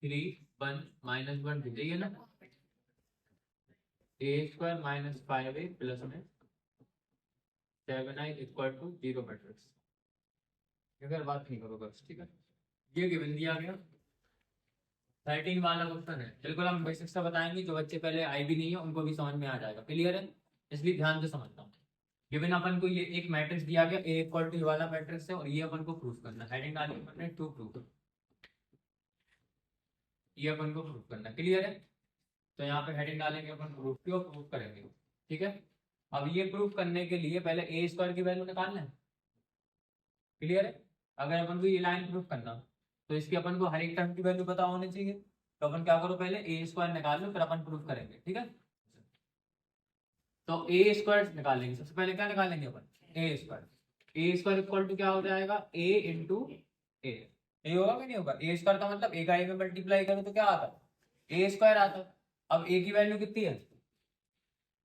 3 1 -1 दीजिए ना, a² - 5a plus में 7i इक्वल टू 0 मैट्रिक्स। अगर बात नहीं करो बस, ठीक है। ये गिवन दिया गया 13 वाला क्वेश्चन है। बिल्कुल हम बेसिक्स का बताएंगे, जो बच्चे पहले आई भी नहीं है उनको भी समझ में आ जाएगा। क्लियर है, इसलिए ध्यान से समझना। गिवन अपन को ये एक मैट्रिक्स दिया गया, ए इक्वल टू वाला मैट्रिक्स है, और ये अपन को प्रूफ करना है। हेडिंग डाली अपन ने टू प्रूफ, ये अपन को प्रूफ करना। क्लियर है, तो यहाँ पे हेडिंग डालेंगे अपन प्रूफ की, और प्रूफ करेंगे। ठीक है, अब ये प्रूफ करने के लिए पहले a² की वैल्यू निकालना है। क्लियर है, अगर अपन को ये लाइन प्रूफ करना तो इसकी अपन को हर एक टर्म की वैल्यू पता होनी चाहिए। तो अपन क्या करो, पहले a² निकाल लो, फिर अपन प्रूफ करेंगे। ठीक है, तो a² निकालेंगे। सबसे पहले क्या निकालेंगे अपन, a² इक्वल टू क्या हो जाएगा, a इंटू ए। ये होगा कि नहीं होगा, a² का मतलब a का a में मल्टीप्लाई करो तो क्या आता है, a² आता है। अब a की वैल्यू कितनी है,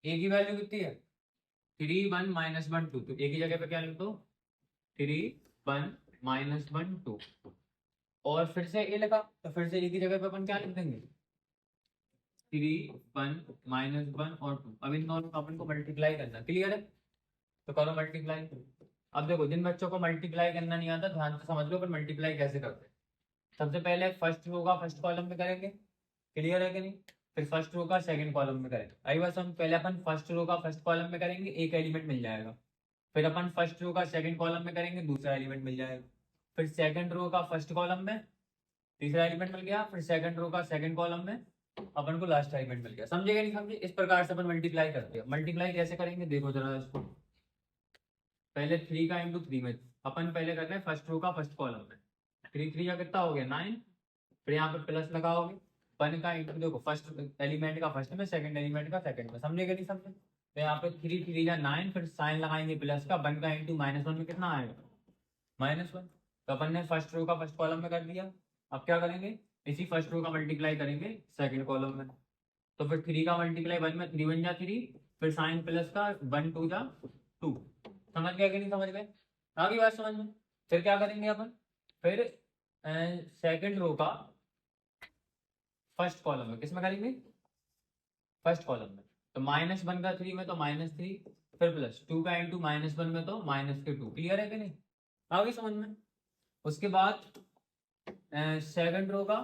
a की वैल्यू कितनी है 3 1 -1 2, तो a की जगह पे क्या लिख दो 3 1 -1 2, और फिर से a लगा तो फिर से a की जगह पे अपन क्या लिख देंगे 3 1 -1 और 2। अब इन दोनों को अपन को मल्टीप्लाई करना। क्लियर है, तो करो मल्टीप्लाई। अब देखो, जिन बच्चों को मल्टीप्लाई करना नहीं आता ध्यान से समझ लो, पर मल्टीप्लाई कैसे करते हैं। सबसे पहले फर्स्ट रो का फर्स्ट कॉलम में करेंगे। क्लियर है कि नहीं, फिर फर्स्ट रो का सेकंड कॉलम में करेंगे। आई बस हम पहले अपन फर्स्ट रो का फर्स्ट कॉलम में करेंगे, एक एलिमेंट मिल जाएगा। फिर अपन फर्स्ट रो का सेकंड कॉलम में करेंगे, दूसरा एलिमेंट मिल जाएगा। फिर सेकंड रो का फर्स्ट कॉलम में तीसरा एलिमेंट मिल गया। फिर सेकंड रो का सेकंड कॉलम में अपन को लास्ट एलिमेंट मिल गया। समझेगा नहीं समझे, इस प्रकार से अपन मल्टीप्लाई करते हैं। मल्टीप्लाई कैसे करेंगे देखो जरा इसको, पहले 3 का इंटू 3 में अपन पहले करते हैं फर्स्ट रो का फर्स्ट कॉलम में। 3 3 का कितना हो गया 9, फिर यहाँ पे प्लस लगाओगे। 1 का इंटू देखो फर्स्ट एलिमेंट का फर्स्ट में, सेकंड एलिमेंट का सेकंड में। समझेगा नहीं समझे, तो यहाँ पे 3 3 या 9, फिर साइन लगाएंगे प्लस का। 1 का इंटू -1 में कितना आएगा -1। तो अपन ने फर्स्ट रो का फर्स्ट कॉलम में कर दिया। अब क्या करेंगे, इसी फर्स्ट रो का मल्टीप्लाई करेंगे सेकंड कॉलम में। तो फिर 3 का मल्टीप्लाई 1 में 3 1 जा 3, फिर साइन प्लस का 1 2 जा 2। समझ गया कि नहीं समझ गए, आ गई बात समझ में। फिर क्या करेंगे अपन, फिर सेकंड रो का फर्स्ट कॉलम में किसमें करेंगे, फर्स्ट कॉलम में। तो -1 का 3 में तो -3, फिर प्लस 2 का इंटू -1 में तो -2। क्लियर है कि नहीं, आ गई समझ में। उसके बाद सेकंड रो का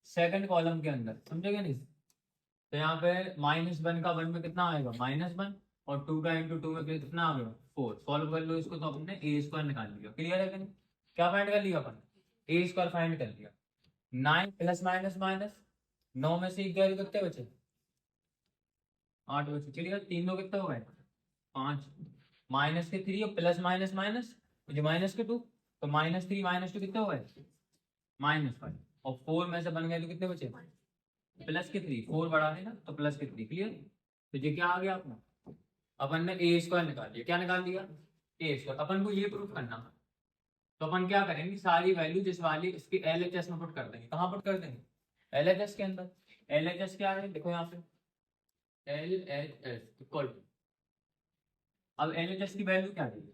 सेकंड कॉलम के अंदर, समझेगा नहीं, तो यहाँ पे -1 का 1 में कितना आएगा -1, और 2 का इंटू 2 में कितना आ गया 4। सॉल्व कर लो इसको, तो अपने a² निकाल लिया। क्लियर है कि नहीं, क्या फाइंड कर लिया अपन, a² फाइंड कर लिया। 9 प्लस माइनस माइनस, 9 में से 11 कितने बचे 8 बचे। क्लियर, 3 दो कितने हो गए 5, माइनस के 3 और प्लस माइनस माइनस मुझे माइनस के 2, तो -3 -2 कितने हो गए -5, और 4 में से बन गए तो कितने बचे प्लस के 3। 4 बड़ा है ना, तो प्लस के 3। क्लियर, तो ये क्या आ गया अपना, अपन ने a² निकाल लिया। क्या निकाल दिया a²। अपन को ये प्रूफ करना, तो अपन क्या करेंगे, सारी वैल्यू जिस वाली इसकी LHS में पुट कर देंगे। कहाँ पुट कर देंगे, LHS के अंदर। LHS क्या है देखो यहाँ पे, LHS इक्वल टू, अब LHS की वैल्यू क्या है,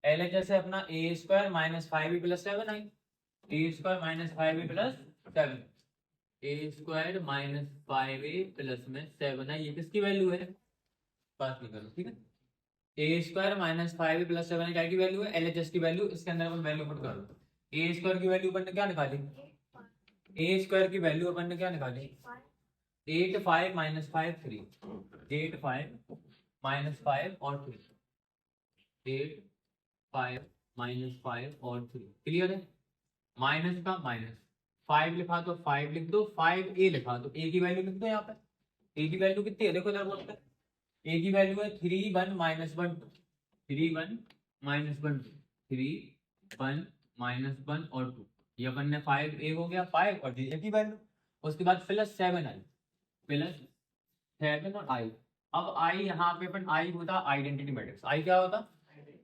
LHS है अपना a² - 5a + 7i, a² - 5a + 7, a² - 5a plus में 7i। ये किसकी वैल्यू है, बात नहीं करो, ठीक है। a² - 5a + 7i क्या की वैल्यू है, LHS की वैल्यू। इसके अंदर अपन वैल्यू पुट कर दो। a² की वैल्यू अपन ने क्या निकाली, a² की वैल्यू अपन ने क्या निकाली 8 5 -5 3, 8 5 -5 और 3, 8 5 -5 और 3। क्लियर है, माइनस का माइनस 5 लिखा तो 5 लिख दो, 5a लिखा तो a की वैल्यू लिख दो। यहाँ पे a की वैल्यू कितनी है देखो जरा बोर्ड पे, a की वैल्यू है 3 1 -1 2, 3 1 -1 2, 3 1 -1 और 2। ये अपन ने 5a हो गया 5, और a की वैल्यू। उसके बाद प्लस 7i, प्लस 7 और i। अब i यहाँ पे अपन i होता आइडेंटिटी मैट्रिक्स। i क्या होता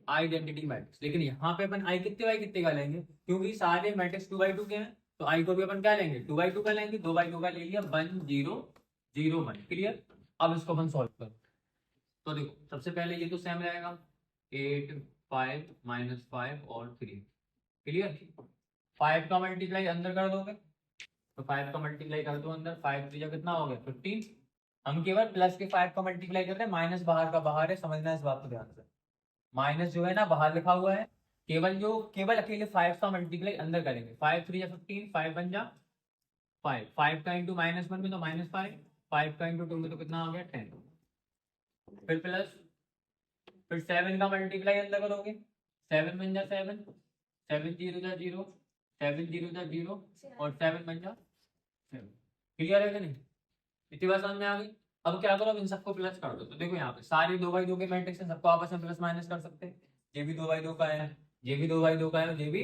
आइडेंटिटी मैट्रिक्स, लेकिन यहाँ पे अपन i कितने बाई कितने का लेंगे, क्योंकि सारे मैट्रिक्स 2x2 के हैं, तो i को भी अपन क्या लेंगे 2x2 का लेंगे। 2x2 का ले लिया 1 0 0 1। क्लियर, अब इसको अपन सॉल्व करो। तो देखो सबसे पहले ये तो सेम रहेगा 8 5 -5 और 3। क्लियर, 5 का मल्टीप्लाई अंदर कर दोगे तो 5 का मल्टीप्लाई कर दो अंदर, 5 3 कितना हो गया 15। हम केवल प्लस के 5 का मल्टीप्लाई कर रहे हैं, माइनस बाहर का बाहर है, समझना इस बात को ध्यान से। माइनस जो है ना बाहर लिखा हुआ है, केवल अकेले 5 का मल्टीप्लाई अंदर करेंगे। 5 3 15, 5 बन जा 5, 5 का इंटू -1 में तो -5, 5 का इंटू 2 में तो कितना आ गया 10, फिर प्लस, फिर 7 का मल्टीप्लाई अंदर करोगे, 7 बन जा 7, 7 0 जा 0, 7 0 जा 0 और 7 बन जा 7। क्लियर है कि नहीं? इतनी बात समझ में आ गई। अब क्या करो, अब इन सबको प्लस कर दो। तो देखो यहाँ पे सारे 2x2 के मैट्रिक्स हैं, सबको आपस में प्लस माइनस कर सकते हैं। ये भी 2x2 का है, ये भी 2x2 का है, ये भी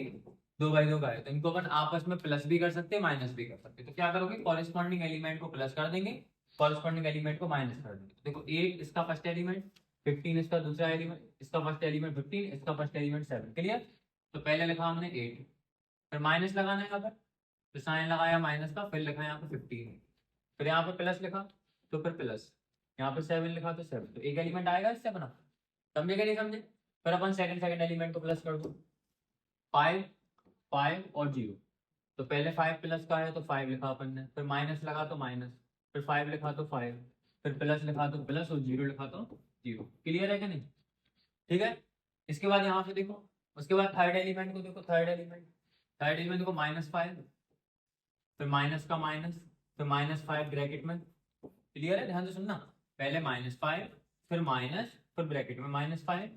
2x2 का है, तो इनको अपन आपस में प्लस भी कर सकते हैं, माइनस भी कर सकते हैं। तो क्या करोगे, कॉरेस्पॉन्डिंग एलिमेंट को प्लस कर देंगे, कॉरेस्पॉन्डिंग एलिमेंट को माइनस कर देंगे। देखो 8 इसका फर्स्ट एलिमेंट, 15 इसका दूसरा एलिमेंट, इसका फर्स्ट एलिमेंट 15, इसका फर्स्ट एलिमेंट 7। क्लियर? तो पहले लिखा हमने 8, फिर माइनस लगाना है यहाँ पर, तो साइन लगाया माइनस का, फिर लिखा यहाँ पे 15, फिर यहाँ पे प्लस लिखा तो फिर प्लस, यहाँ पे 7 लिखा तो 7, तो एक एलिमेंट आएगा इससे अपना। समझे क्या नहीं समझे? फिर अपन सेकंड एलिमेंट को प्लस कर दो, 5 5 और 0। तो पहले 5 प्लस का है तो 5 लिखा अपन ने, फिर माइनस लगा तो माइनस, फिर 5 लिखा तो 5, फिर प्लस लिखा तो प्लस और 0 लिखा तो 0। क्लियर है कि नहीं? ठीक है। इसके बाद यहाँ पे देखो, उसके बाद थर्ड एलिमेंट को देखो, थर्ड एलिमेंट को -5, फिर माइनस का माइनस, फिर -5 ब्रैकेट में। क्लियर है? ध्यान से सुनना, पहले -5, फिर माइनस, फिर ब्रैकेट में -5,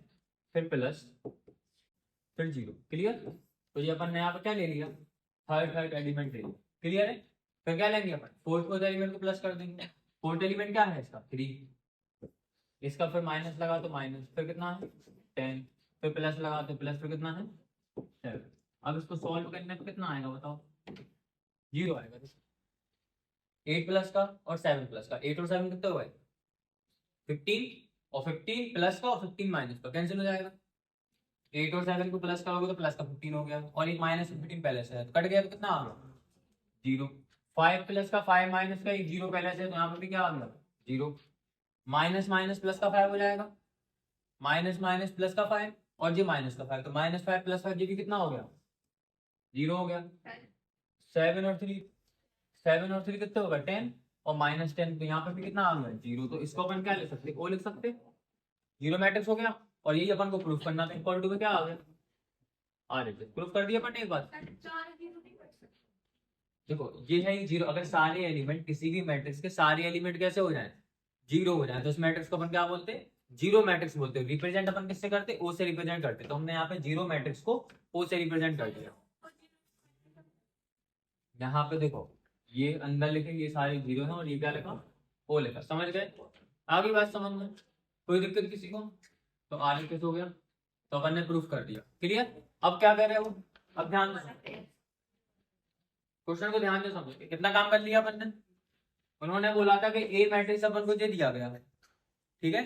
फिर प्लस, फिर 0। क्लियर? तो ये अपन ने यहाँ पर क्या ले लिया, थर्ड एलिमेंट ले लिया। क्लियर है? फिर क्या लेंगे अपन, फोर्थ एलिमेंट को प्लस कर देंगे। फोर्थ एलिमेंट क्या है इसका 3, इसका फिर माइनस लगा तो माइनस, फिर कितना है 10, फिर प्लस लगा तो प्लस, फिर कितना है 7। अब इसको सॉल्व करने पे कितना आएगा बताओ, 0 आएगा। 8 प्लस का और 7 प्लस का, 8 और 7 कितने हुए 15, और 15 प्लस का और 15 माइनस का कैंसिल हो जाएगा। 8 और 7 को प्लस करोगे तो प्लस का 15 हो गया, और एक -15 पहले से है तो कट गया, तो कितना आ गया 0। 5 प्लस का 5 माइनस का, एक 0 पहले से है तो यहाँ पे भी क्या आ गया 0। माइनस माइनस प्लस का 5 हो जाएगा, माइनस माइनस प्लस का 5, और ये माइनस का 5, तो -5 + 5 ये भी कितना हो गया 0 हो गया। 7 और 3 कितने होगा 10, और -10, तो यहाँ पे भी कितना आ गया 0। तो इसको अपन क्या लिख सकते, ओ लिख सकते, जीरो मैट्रिक्स हो गया। और यही अपन को प्रूफ करना था, इक्वल टू में क्या आ गया प्रूफ कर दिया अपन ने एक बात। देखो ये है 0, अगर सारे एलिमेंट किसी भी मैट्रिक्स के सारे एलिमेंट कैसे हो जाए 0 हो जाए, तो उस मैट्रिक्स को अपन क्या बोलते हैं, जीरो मैट्रिक्स बोलते हैं। रिप्रेजेंट अपन किससे करते, ओ से रिप्रेजेंट करते, तो हमने यहाँ पे जीरो मैट्रिक्स को ओ से रिप्रेजेंट कर दिया। यहाँ पे देखो ये अंदर लिखे, ये सारे 0 है, और ये क्या लिखा ओ लिखा। समझ गए? आगे बात समझ में कोई दिक्कत किसी को? तो आगे किस हो गया, तो अपन ने प्रूफ कर दिया। क्लियर? अब क्या कर रहे हो, अब ध्यान से क्वेश्चन को ध्यान से समझो, कितना काम कर लिया अपन ने। उन्होंने बोला था कि ए मैट्रिक्स अपन को दे दिया गया है, ठीक है,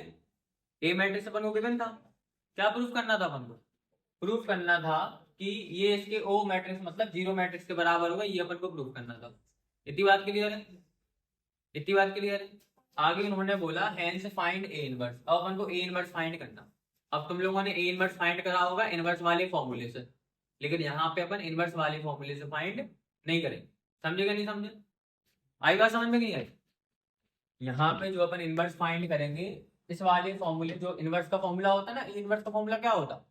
ए मैट्रिक्स अपन को गिवन था, क्या प्रूफ करना था अपन को, प्रूफ करना था कि ये इसके ओ मैट्रिक्स मतलब जीरो मैट्रिक्स के बराबर होगा, ये अपन को प्रूफ करना था। इतनी बात क्लियर है? इतनी बात क्लियर है? आगे उन्होंने बोला हेंस फाइंड ए इनवर्स। अब अपन को ए इनवर्स फाइंड करना। अब तुम लोगों ने ए इनवर्स फाइंड करा होगा इनवर्स वाले फॉर्मूले से, लेकिन यहाँ पे अपन इनवर्स वाले फॉर्मूले से फाइंड नहीं करेंगे। समझेगा नहीं समझे? आई बात समझ में नहीं आई? यहाँ पे जो अपन इनवर्स फाइंड करेंगे, इस वाले फॉर्मूले, जो इनवर्स का फॉर्मूला होता है ना, इनवर्स का फॉर्मूला क्या होता,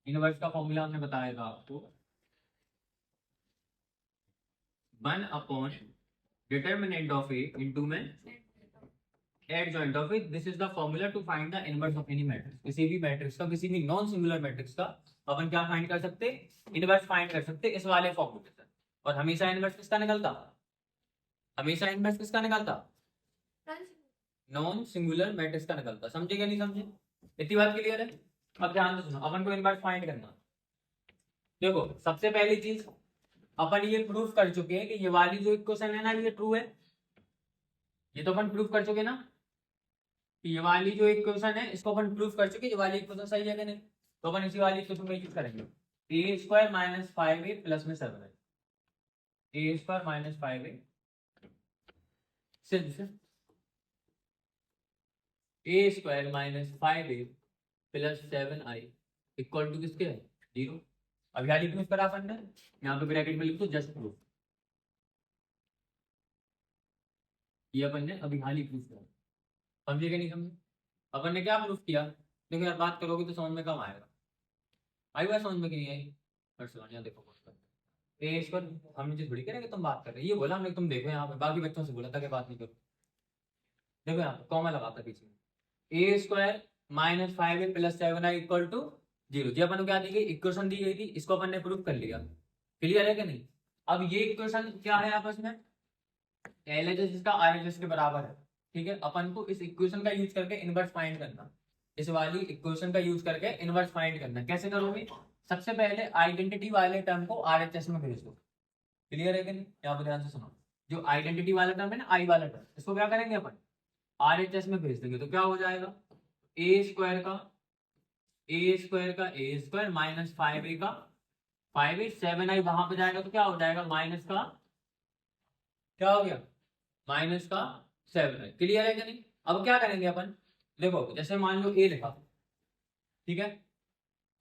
इनवर्स का फॉर्मूला हमने बताया था आपको, 1 डिटर्मिनेंट ऑफ ए इंटू में adjoint of A. This is the formula to find the inverse of any matrix. किसी भी मैट्रिक्स का, किसी भी नॉन सिंगुलर मैट्रिक्स का अपन क्या फाइंड कर सकते, इनवर्स फाइंड कर सकते इस वाले फॉर्मूले से। और हमेशा इनवर्स किसका निकलता, हमेशा इनवर्स किसका निकलता, नॉन सिंगुलर मैट्रिक्स का निकलता। समझे क्या नहीं समझे? इतनी बात क्लियर है? अब ध्यान से सुनो, अपन को इनवर्स फाइंड करना। देखो सबसे पहली चीज अपन ये प्रूफ कर चुके हैं कि ये वाली जो इक्वेशन है ना, ये ट्रू है। ये तो अपन प्रूफ कर चुके ना कि ये वाली जो इक्वेशन है, इसको अपन प्रूफ कर चुके, ये वाली इक्वेशन सही है कि नहीं। तो अपन इसी वाली इक्वेशन में यूज करेंगे, a² - 5a प्लस में 7 है, a² - 5a सिर्फ a² - 5a plus 7i equal to किसके है 0। अभी हाली प्रूफ करा अपन ने, यहाँ पे ब्रैकेट में लिख दो जस्ट प्रूफ, ये अपन ने अभी हाली प्रूफ करा। समझे कि नहीं समझे? अपन ने क्या प्रूफ किया? देखो यार बात करोगे तो समझ में कम आएगा। आई बात समझ में कि नहीं आई? यहाँ देखो ए स्क्वायर, हम नीचे थोड़ी करेंगे, तुम बात कर रहे, ये बोला हमने, तुम देखो यहाँ पे बाकी बच्चों से बोला था कि बात नहीं करो। देखो यहाँ पे कॉमा लगाता पीछे, A square minus 5a plus 7i equal to 0। जी अपन को क्या दी गई, इक्वेशन दी गई थी, इसको अपन ने प्रूफ कर लिया। क्लियर है कि नहीं? अब ये इक्वेशन क्या है आपस में, LHS इसका RHS के बराबर है। ठीक है, अपन को इस इक्वेशन का यूज करके इनवर्स फाइंड करना, इस वाली इक्वेशन का यूज करके इनवर्स फाइंड करना। कैसे करोगे? सबसे पहले आइडेंटिटी वाले टर्म को RHS में भेज दो। क्लियर है कि नहीं? यहाँ पर ध्यान से सुनो, जो आइडेंटिटी वाला टर्म है ना, आई वाला टर्म, इसको क्या करेंगे अपन RHS में भेज देंगे। तो क्या हो जाएगा, ए स्क्वायर का ए स्क्वायर माइनस 5a का 5a 7i वहां पे जाएगा तो क्या हो जाएगा, माइनस का क्या हो गया, माइनस का 7i। क्लियर है कि नहीं? अब क्या करेंगे अपन, देखो जैसे मान लो ए लिखा, ठीक है,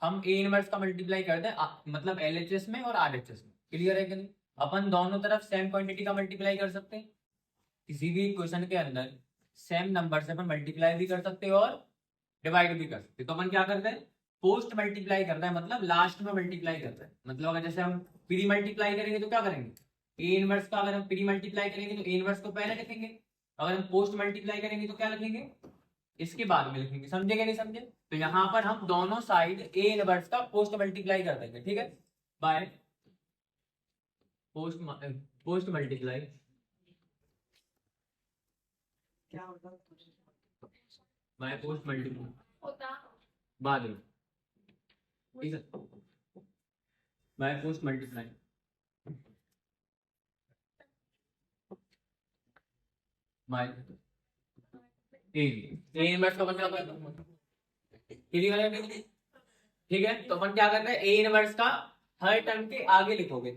हम ए इनवर्स का मल्टीप्लाई करते हैं मतलब LHS में और RHS में। क्लियर है कि नहीं? अपन दोनों तरफ सेम क्वांटिटी का मल्टीप्लाई कर सकते हैं, किसी भी इक्वेशन के अंदर सेम नंबर से अपन मल्टीप्लाई भी कर सकते हैं और डिवाइड भी कर सकते हैं। तो अपन क्या करते हैं, पोस्ट मल्टीप्लाई करते हैं, मतलब लास्ट में मल्टीप्लाई करते हैं। मतलब अगर जैसे हम प्री मल्टीप्लाई करेंगे तो क्या करेंगे, ए इनवर्स का अगर हम प्री मल्टीप्लाई करेंगे तो ए इनवर्स को पहले लिखेंगे, अगर हम पोस्ट मल्टीप्लाई करेंगे तो क्या लिखेंगे, इसके बाद में लिखेंगे। समझे क्या नहीं समझे? तो यहाँ पर हम दोनों साइड ए इनवर्स का पोस्ट मल्टीप्लाई कर देंगे। ठीक है, बाय पोस्ट मल्टीप्लाई क्या होता है? बाय पोस्ट मल्टीप्लाई बाद में, ठीक है, by post multiply by A inverse का मतलब क्या है? ठीक है, तो अपन क्या करते हैं, ए इनवर्स का हर टर्म के आगे लिखोगे।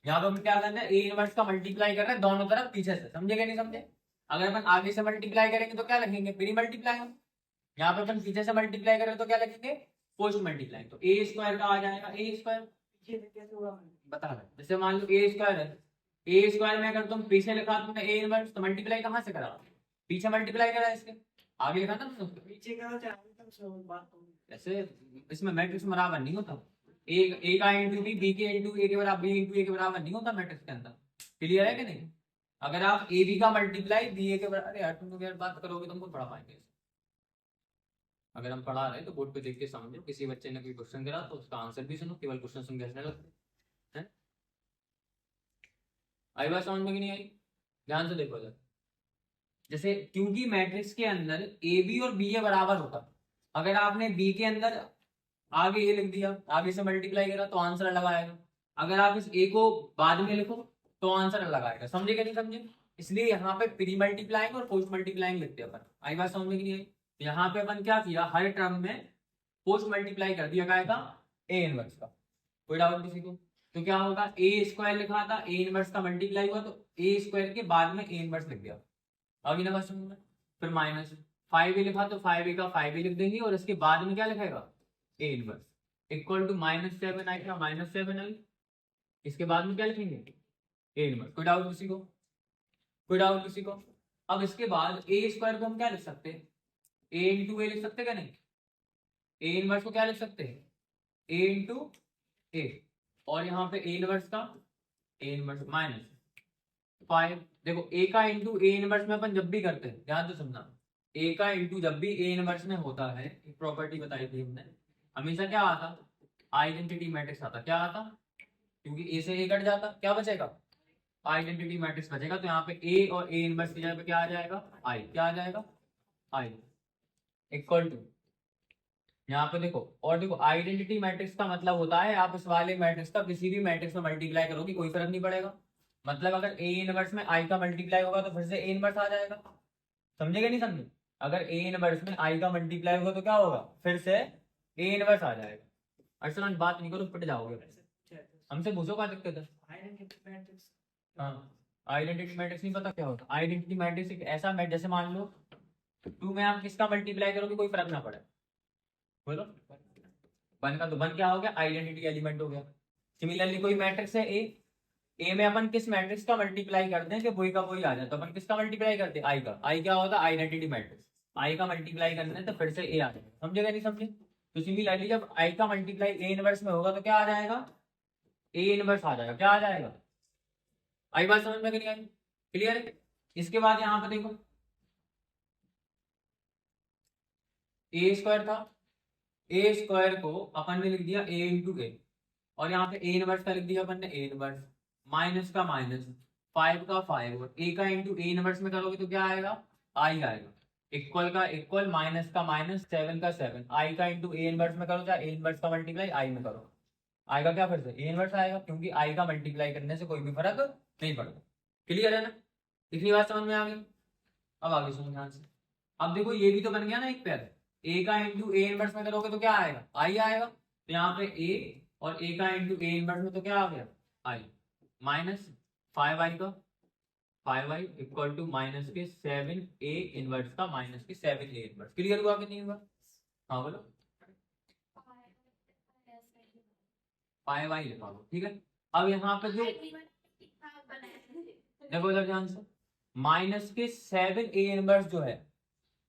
यहाँ पे हम क्या करते हैं, ए इनवर्स का मल्टीप्लाई कर रहे हैं दोनों तरफ पीछे से। समझे क्या नहीं समझे? अगर अपन आगे से मल्टीप्लाई करेंगे तो क्या लिखेंगे, प्री मल्टीप्लाई। यहाँ पे अपन पीछे से मल्टीप्लाई करें तो क्या लिखेंगे, पोस्ट मल्टीप्लाई। तो ए स्क्वायर का आ जाएगा ए स्क्वायर, बता रहे जैसे मान लो ए स्क्वायर है, ए स्क्वायर में अगर तुम पीछे लिखा तुमने ए इनवर्स, तो मल्टीप्लाई कहाँ से करा, पीछे मल्टीप्लाई करा, इसके आगे लिखा था ना पीछे का ऐसे। इसमें मैट्रिक्स बराबर नहीं होता, ए का इंटू बी के इंटू ए के बराबर, बी इंटू ए के बराबर नहीं होता मैट्रिक्स के अंदर। क्लियर है कि नहीं? अगर आप ए बी का मल्टीप्लाई बी ए के बराबर, अरे यार तुम तो यार बात करोगे तुमको पढ़ा पाएंगे। अगर हम पढ़ा रहे तो बोर्ड पे देख के समझो, किसी बच्चे ने कोई क्वेश्चन करा तो उसका आंसर भी सुनो, केवल क्वेश्चन सुन के हंसने लगते हैं। आई बात समझ में कि नहीं आई? ध्यान से देखो जरा, जैसे क्योंकि मैट्रिक्स के अंदर ए बी और बी ए बराबर होता, अगर आपने बी के अंदर आगे ए लिख दिया, आगे से मल्टीप्लाई करा तो आंसर अलग आएगा, अगर आप इस ए को बाद में लिखो तो आंसर अलग आएगा। समझे कि नहीं समझे? इसलिए यहाँ पे प्री मल्टीप्लाइंग और पोस्ट मल्टीप्लाइंग लिखते हैं अपन। आई बात समझ में कि नहीं आई? यहाँ पे अपन क्या किया, हर टर्म में पोस्ट मल्टीप्लाई कर दिया क्या था, ए इनवर्स का। कोई डाउट किसी को? तो क्या होगा, ए स्क्वायर लिखा था, ए इनवर्स का मल्टीप्लाई हुआ तो ए स्क्वायर के बाद में ए इनवर्स लिख दिया। अभी ना बात समझ में? फिर माइनस 5a लिखा तो 5a का 5a लिख देंगे और इसके बाद में क्या लिखेगा, A inverse equal to minus 7i का माइनस 7i, इसके बाद में क्या लिखेंगे, ए इनवर्स। कोई डाउट किसी को? कोई डाउट किसी को? अब इसके बाद ए स्क्वायर को हम क्या लिख सकते हैं, ए इंटू ए लिख सकते क्या नहीं? ए इनवर्स को क्या लिख सकते हैं, ए इंटू ए, और यहाँ पे ए इनवर्स का ए इनवर्स माइनस 5। देखो ए का इंटू ए इनवर्स में अपन जब भी करते हैं, ध्यान से सुनना, ए का इंटू जब भी ए इनवर्स में होता है, एक प्रॉपर्टी बताई थी हमने, हमेशा क्या आता, आइडेंटिटी मैट्रिक्स आता। क्या आता? क्योंकि ए से ए कट जाता, क्या बचेगा, आइडेंटिटी मैट्रिक्स बचेगा। तो यहाँ पे ए और ए इनवर्स की जगह पे क्या आ जाएगा, आई। क्या आ जाएगा, आई इक्वल टू, यहाँ पे देखो, और देखो आइडेंटिटी मैट्रिक्स का मतलब होता है आप इस वाले मैट्रिक्स का किसी भी मैट्रिक्स में मल्टीप्लाई करोगे कोई फर्क नहीं पड़ेगा। मतलब अगर ए इनवर्स में आई का मल्टीप्लाई होगा तो फिर से ए इनवर्स आ जाएगा। समझेगा नहीं समझे? अगर ए इनवर्स में आई का मल्टीप्लाई होगा तो क्या होगा, फिर से ए इनवर्स आ जाएगा। अर्चना बात नहीं करो, पिट जाओगे, हमसे पूछो क्या दिक्कत है। हाँ, आइडेंटिटी मैट्रिक्स नहीं पता क्या होता? आइडेंटिटी मैट्रिक्स एक ऐसा मैट, जैसे मान लो 2 में आप किसका मल्टीप्लाई करोगे कोई फर्क ना पड़े, बोलो 1 का, तो 1 क्या हो गया, आइडेंटिटी एलिमेंट हो गया। सिमिलरली कोई मैट्रिक्स है ए में अपन किस मैट्रिक्स का मल्टीप्लाई करते हैं कि वही का वही आ जाए, तो अपन किसका मल्टीप्लाई करते हैं, आई का। आई क्या होता है, आइडेंटिटी मैट्रिक्स। आई का मल्टीप्लाई करना है तो फिर से ए आ जाएगा, समझेगा नहीं समझे। तो सिमिलरली जब आई का मल्टीप्लाई ए इनवर्स में होगा तो क्या आ जाएगा, ए इनवर्स आ जाएगा। क्या आ जाएगा, आई बात समझ में कि नहीं आई, क्लियर है। इसके बाद यहाँ पे देखो ए स्क्वायर था, ए स्क्वायर को अपन ने लिख दिया ए इंटू ए, और यहाँ पे ए इनवर्स का लिख दिया अपन ने ए इनवर्स, माइनस का माइनस, 5 का 5, और ए का इंटू ए इनवर्स में करोगे तो क्या आएगा, आई आएगा। इक्वल का इक्वल, माइनस का माइनस, 7 का 7, आई का इंटू ए इनवर्स में करो चाहे ए इनवर्स का मल्टीप्लाई आई में करो, आएगा क्या, फिर से ए इनवर्स आएगा, क्योंकि आई का मल्टीप्लाई करने से कोई भी फर्क नहीं पड़ता। क्लियर है ना, इतनी बात समझ में आ गई। अब आगे सुनो ध्यान से। अब देखो ये भी तो बन गया ना एक पेयर, ए का इंटू ए इनवर्स में करोगे तो क्या आएगा, आई आएगा। तो यहाँ पे ए और ए का इंटू ए इनवर्स में तो क्या आ गया, आई, माइनस 5i का 5i इक्वल टू माइनस के 7a इनवर्स का माइनस के 7a इनवर्स। क्लियर हुआ कि नहीं हुआ, हाँ बोलो। 5i लिखा दो, ठीक है। अब यहाँ पे जो देखो इधर ध्यान से, माइनस के 7a इनवर्स जो है,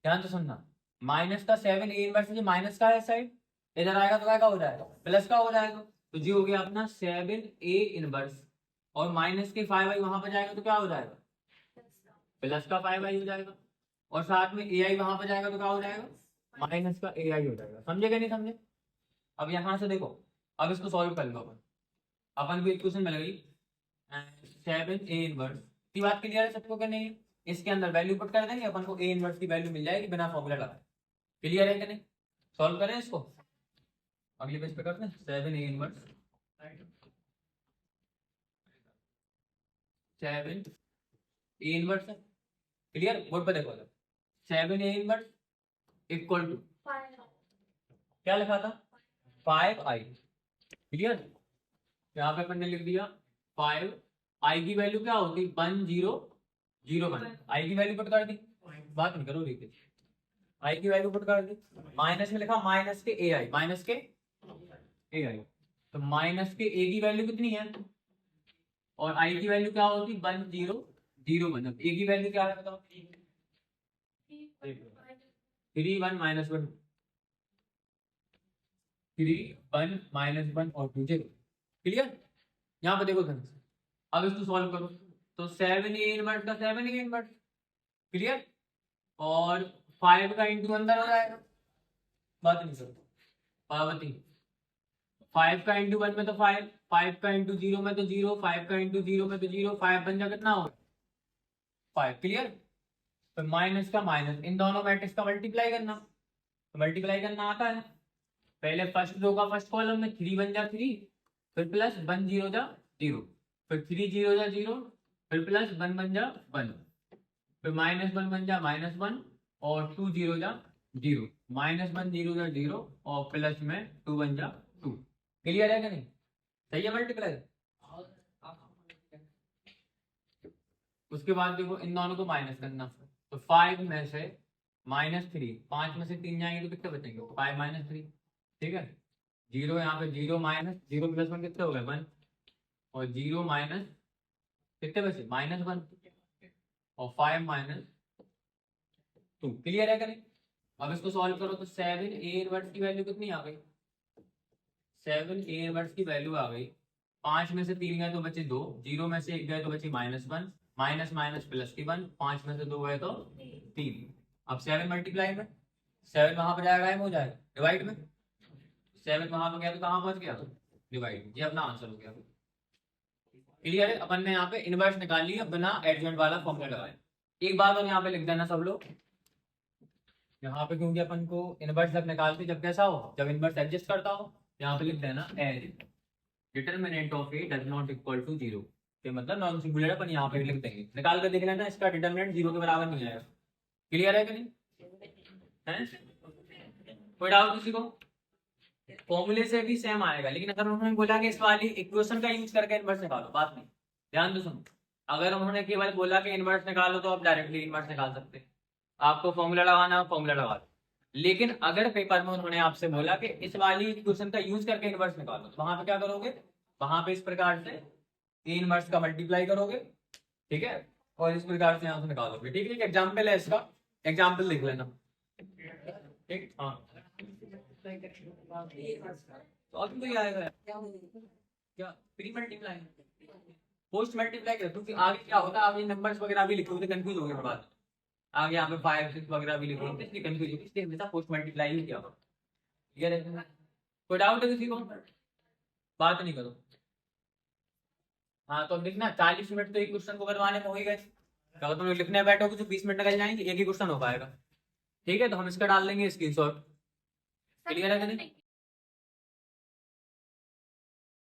ध्यान से सुनना, माइनस का 7a इनवर्स जो माइनस का है साइड, इधर आएगा तो क्या का हो जाएगा, प्लस का हो जाएगा। तो जी हो गया अपना 7a इनवर्स, और माइनस के 5i वहां पर जाएगा तो क्या हो जाएगा, प्लस का 5i हो जाएगा, और साथ में ai वहां पर जाएगा तो क्या हो जाएगा, माइनस का ai हो जाएगा। समझे क्या नहीं समझे। अब यहां से देखो, अब इसको सॉल्व कर लो अपन को इक्वेशन मिल गई 7a इनवर्स की। बात क्लियर है सबको कि नहीं, इसके अंदर वैल्यू पुट कर देंगे, अपन को ए इनवर्स की वैल्यू मिल जाएगी बिना फॉर्मूला लगाए। क्लियर है कि नहीं, सॉल्व करें इसको, अगले पेज पे करते हैं। 7a इनवर्स, 7a इनवर्स है, क्लियर। बोर्ड पे देखो 7a इनवर्स इक्वल टू क्या लिखा था, 5i, क्लियर। यहाँ पे अपन ने लिख दिया 5, आई की वैल्यू क्या होगी 1 0 0 1, आई की वैल्यू पुट कर दी, बात नहीं करो लिख दी, आई की वैल्यू पुट कर दी, माइनस में लिखा माइनस के ए आई, माइनस के ए आई, तो माइनस के ए की वैल्यू कितनी है, और आई की वैल्यू क्या होगी 1 0 0 1, ए की वैल्यू क्या है बताओ, 3 1 माइनस 1, 3 1 माइनस 1 और 2 0, क्लियर। यहाँ पे देखो ध्यान से, अब इसको सॉल्व करो तो 7a इनवर्स का 7a इनवर्स, क्लियर, और 5 का इंटू अंदर हो जाएगा, बात नहीं करो पावती, 5 का इंटू 1 में तो 5, 5 का इंटू 0 में तो 0, 5 का इंटू 0 में तो 0, 5 बन जाए कितना होगा 5, क्लियर। तो माइनस का माइनस, इन दोनों मैट्रिक्स का मल्टीप्लाई करना, तो मल्टीप्लाई करना आता है, पहले फर्स्ट रो का फर्स्ट कॉलम में 3 बन जा 3, फिर प्लस 1 0 जा 0, फिर 3 0 जा 0, फिर प्लस 1 बन जा 1, फिर माइनस 1 बन जा माइनस 1, और 2 0 जा 0, माइनस 1 0 जा 0, और प्लस में 2 बन जा 2, क्लियर है कि नहीं, सही है मल्टीप्लाई। उसके बाद देखो इन दोनों को माइनस करना, तो 5 में से -3, 5 में से 3 जाएंगे तो कितने बचेंगे, 5 - 3, ठीक है। 0 यहाँ पे 0 माइनस 0 प्लस 1 कितने हो गए 1, और 0 माइनस कितने बचे -1, और 5 माइनस 2, क्लियर है क्या नहीं। अब इसको सॉल्व करो तो 7a इनवर्स की वैल्यू कितनी आ गई, 7a इनवर्स की वैल्यू आ गई, 5 में से 3 गए तो बचे 2, 0 में से 1 गए तो बचे -1, माइनस माइनस प्लस की 1, 5 में से 2 गए तो 3। अब 7 मल्टीप्लाई में 7 वहां पर जाएगा एम हो जाएगा डिवाइड में, 7 वहां पर गया तो कहां पहुंच गया डिवाइड, ये अपना आंसर हो गया, क्लियर है। अपन ने यहाँ पे इनवर्स निकाल लिया बिना एडजॉइंट वाला फॉर्मूला लगाए। एक बात और यहाँ पे लिख देना सब लोग, यहाँ पे क्योंकि अपन को इनवर्स जब निकालते जब कैसा हो, जब इनवर्स एडजस्ट करता हो, यहाँ पे लिख देना as determinant of A does not equal to 0, ये मतलब नॉन सिंगुलर अपन यहाँ पे लिख देंगे, निकाल कर देख लेना इसका डिटरमिनेंट 0 के बराबर नहीं आएगा, क्लियर है कि नहीं है। कोई डाउट किसी को, फॉर्मूले से भी सेम आएगा, लेकिन अगर उन्होंने बोला कि इस वाली इक्वेशन का यूज करके इनवर्स निकालो, बात नहीं, ध्यान दो सुनो, अगर उन्होंने केवल बोला कि इनवर्स निकालो तो आप डायरेक्टली इनवर्स निकाल सकते, आपको फॉर्मूला लगाना फॉर्मूला लगा दो। लेकिन अगर पेपर में उन्होंने आपसे बोला कि इस वाली इक्वेशन का यूज करके इनवर्स निकालो, तो वहां पे क्या करोगे, वहां पे इस प्रकार से ए इनवर्स का मल्टीप्लाई करोगे, ठीक है, और इस प्रकार से यहाँ से निकालोगे। ठीक है, एग्जाम्पल है इसका, एग्जाम्पल लिख लेना। ठीक, हाँ तो अभी तो ये आएगा क्या, प्री मल्टीप्लाई पोस्ट मल्टीप्लाई कर, क्योंकि आगे क्या होता है, आगे नंबर्स वगैरह भी लिखे होते कंफ्यूज हो गए बाद में। आगे यहाँ पे 5 6 वगैरह भी लिखे होते इसलिए कंफ्यूज हो, इसलिए हमेशा पोस्ट मल्टीप्लाई ही किया होगा। ये देखना, कोई डाउट है किसी को, बात नहीं करो। हाँ तो अब देखना 40 मिनट तो एक क्वेश्चन को करवाने में हो ही गए, अगर तुम लोग लिखने बैठोगे तो 20 मिनट निकल जाएंगे, एक ही क्वेश्चन हो पाएगा। ठीक है, तो हम इसका डाल देंगे स्क्रीनशॉट। क्लियर है कि नहीं?